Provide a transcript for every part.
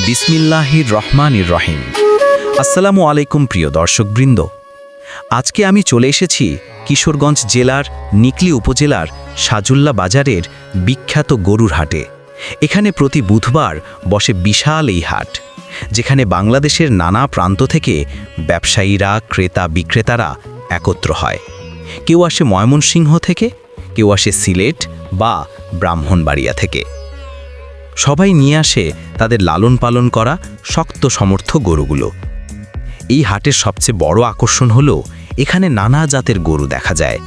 বিসমিল্লাহির রহমানির রহিম। আসসালামু আলাইকুম প্রিয় দর্শকবৃন্দ। আজকে আমি চলে এসেছি কিশোরগঞ্জ জেলার নিকলী উপজেলার সাজুল্লা বাজারের বিখ্যাত গরুর হাটে। এখানে প্রতি বুধবার বসে বিশাল এই হাট, যেখানে বাংলাদেশের নানা প্রান্ত থেকে ব্যবসায়ীরা, ক্রেতা বিক্রেতারা একত্র হয়। কেউ আসে ময়মনসিংহ থেকে, কেউ আসে সিলেট বা ব্রাহ্মণবাড়িয়া থেকে। সবাই নিয়ে আসে তাদের লালন পালন করা শক্ত সমর্থ গরুগুলো। এই হাটের সবচেয়ে বড় আকর্ষণ হলো এখানে নানা জাতের গরু দেখা যায়।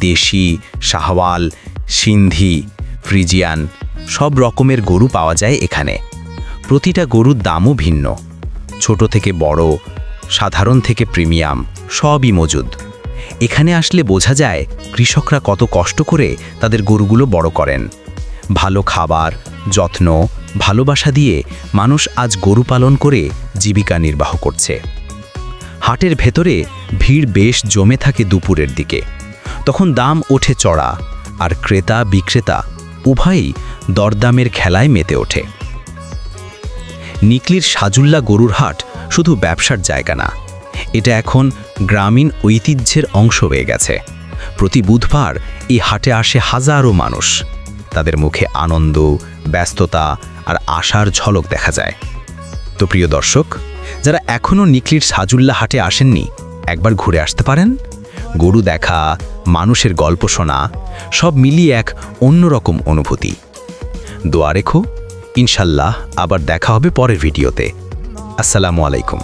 দেশি, শাহওয়াল, সিন্ধি, ফ্রিজিয়ান সব রকমের গরু পাওয়া যায় এখানে। প্রতিটা গরুর দামও ভিন্ন, ছোট থেকে বড়, সাধারণ থেকে প্রিমিয়াম সবই মজুদ। এখানে আসলে বোঝা যায় কৃষকরা কত কষ্ট করে তাদের গরুগুলো বড় করেন। ভালো খাবার, যত্ন, ভালোবাসা দিয়ে মানুষ আজ গরু পালন করে জীবিকা নির্বাহ করছে। হাটের ভেতরে ভিড় বেশ জমে থাকে দুপুরের দিকে। তখন দাম ওঠে চড়া, আর ক্রেতা বিক্রেতা উভয়ই দরদামের খেলায় মেতে ওঠে। নিকলীর সাজুল্লা গরুর হাট শুধু ব্যবসার জায়গা না, এটা এখন গ্রামীণ ঐতিহ্যের অংশ হয়ে গেছে। প্রতি বুধবার এই হাটে আসে হাজারো মানুষ। তাদের মুখে আনন্দ, ব্যস্ততা আর আশার ঝলক দেখা যায়। তো প্রিয় দর্শক, যারা এখনও নিকলীর সাজুল্লা হাটে আসেননি, একবার ঘুরে আসতে পারেন। গরু দেখা, মানুষের গল্প শোনা সব মিলিয়ে এক অন্যরকম অনুভূতি। দোয়া রেখো, ইনশাল্লাহ আবার দেখা হবে পরের ভিডিওতে। আসসালামু আলাইকুম।